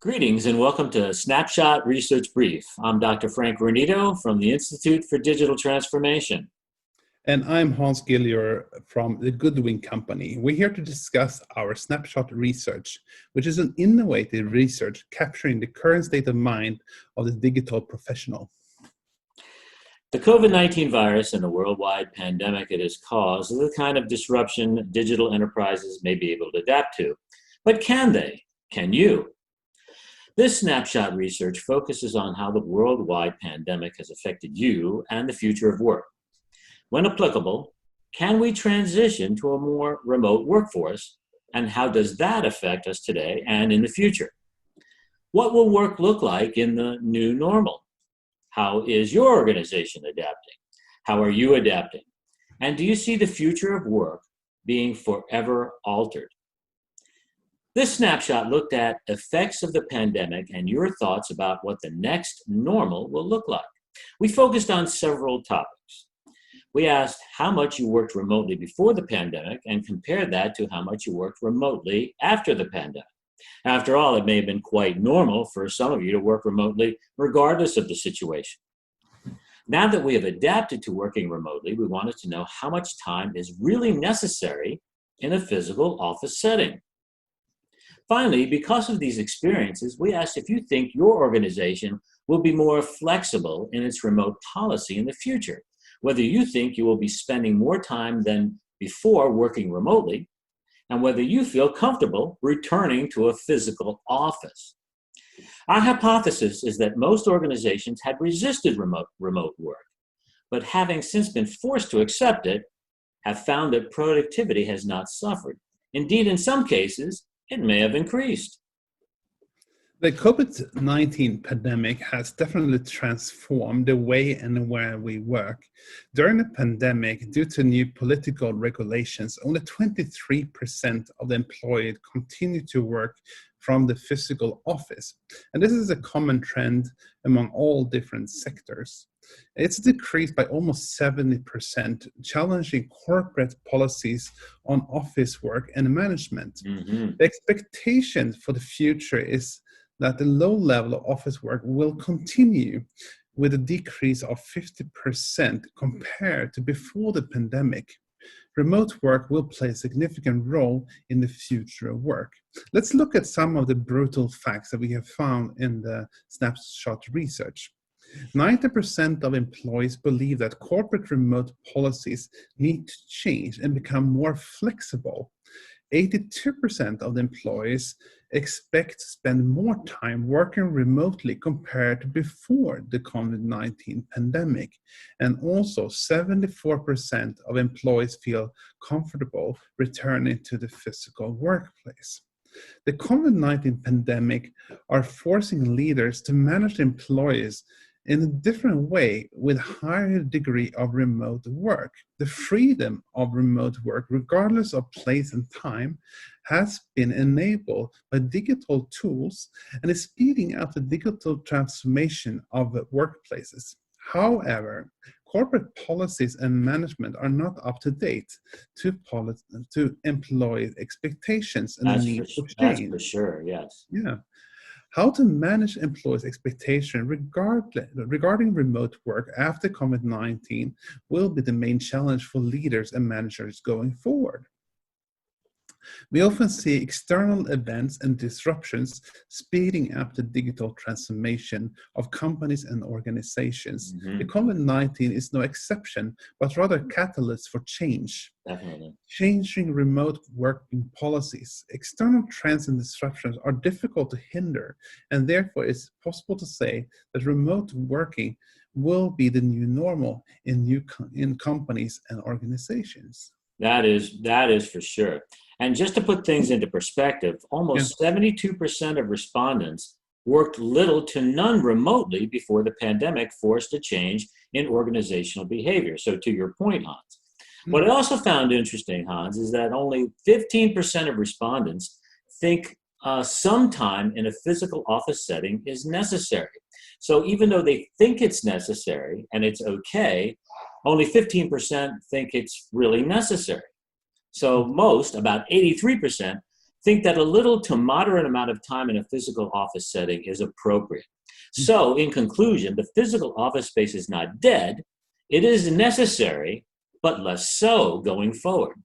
Greetings and welcome to Snapshot Research Brief. I'm Dr. Frank Renito from the Institute for Digital Transformation. And I'm Hans Gillier from the Goodwin Company. We're here to discuss our Snapshot Research, which is an innovative research capturing the current state of mind of the digital professional. The COVID-19 virus and the worldwide pandemic it has caused is the kind of disruption digital enterprises may be able to adapt to. But can they? Can you? This snapshot research focuses on how the worldwide pandemic has affected you and the future of work. When applicable, can we transition to a more remote workforce, and how does that affect us today and in the future? What will work look like in the new normal? How is your organization adapting? How are you adapting? And do you see the future of work being forever altered? This snapshot looked at effects of the pandemic and your thoughts about what the next normal will look like. We focused on several topics. We asked how much you worked remotely before the pandemic and compared that to how much you worked remotely after the pandemic. After all, it may have been quite normal for some of you to work remotely regardless of the situation. Now that we have adapted to working remotely, we wanted to know how much time is really necessary in a physical office setting. Finally, because of these experiences, we asked if you think your organization will be more flexible in its remote policy in the future, whether you think you will be spending more time than before working remotely, and whether you feel comfortable returning to a physical office. Our hypothesis is that most organizations had resisted remote work, but having since been forced to accept it, have found that productivity has not suffered. Indeed, in some cases, it may have increased. The COVID-19 pandemic has definitely transformed the way and where we work. During the pandemic, due to new political regulations, only 23% of the employees continued to work from the physical office. And this is a common trend among all different sectors. It's decreased by almost 70%, challenging corporate policies on office work and management. The expectation for the future is that the low level of office work will continue with a decrease of 50% compared to before the pandemic. Remote work will play a significant role in the future of work. Let's look at some of the brutal facts that we have found in the snapshot research. 90% of employees believe that corporate remote policies need to change and become more flexible. 82% of the employees expect to spend more time working remotely compared to before the COVID-19 pandemic. And also 74% of employees feel comfortable returning to the physical workplace. The COVID-19 pandemic are forcing leaders to manage employees in a different way with higher degree of remote work. The freedom of remote work, regardless of place and time, has been enabled by digital tools and is speeding up the digital transformation of workplaces. However, corporate policies and management are not up to date to employee expectations and the need for change. That's for sure, yes. Yeah. How to manage employees' expectation regarding remote work after COVID-19 will be the main challenge for leaders and managers going forward. We often see external events and disruptions speeding up the digital transformation of companies and organizations. The COVID-19 is no exception, but rather a catalyst for change. Definitely. Changing remote working policies. External trends and disruptions are difficult to hinder, and therefore it's possible to say that remote working will be the new normal in companies and organizations. That is for sure. And just to put things into perspective, almost 72% of respondents worked little to none remotely before the pandemic forced a change in organizational behavior. So to your point, Hans, what I also found interesting, Hans, is that only 15% of respondents think some time in a physical office setting is necessary. So even though they think it's necessary and it's okay, only 15% think it's really necessary. So most, about 83%, think that a little to moderate amount of time in a physical office setting is appropriate. So, in conclusion, the physical office space is not dead. It is necessary, but less so going forward.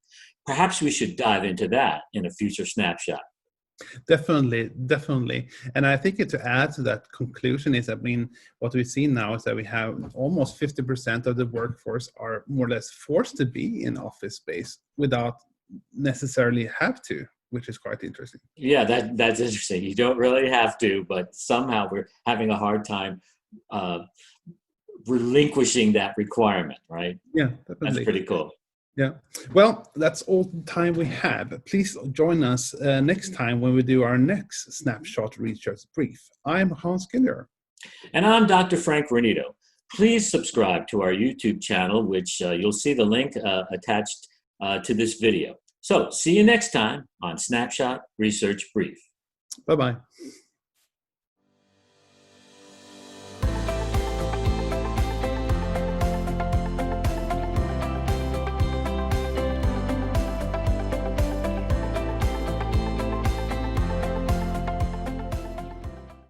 Perhaps we should dive into that in a future snapshot. Definitely, definitely. And I think to add to that conclusion is, I mean, what we see now is that we have almost 50% of the workforce are more or less forced to be in office space without necessarily have to, which is quite interesting. Yeah, that's interesting. You don't really have to, but somehow we're having a hard time uh, relinquishing that requirement, right? Yeah, That's definitely. pretty cool. Yeah. Well, that's all the time we have. Please join us next time when we do our next Snapshot Research Brief. I'm Hans Giller. And I'm Dr. Frank Renito. Please subscribe to our YouTube channel, which you'll see the link attached to this video. So see you next time on Snapshot Research Brief. Bye-bye.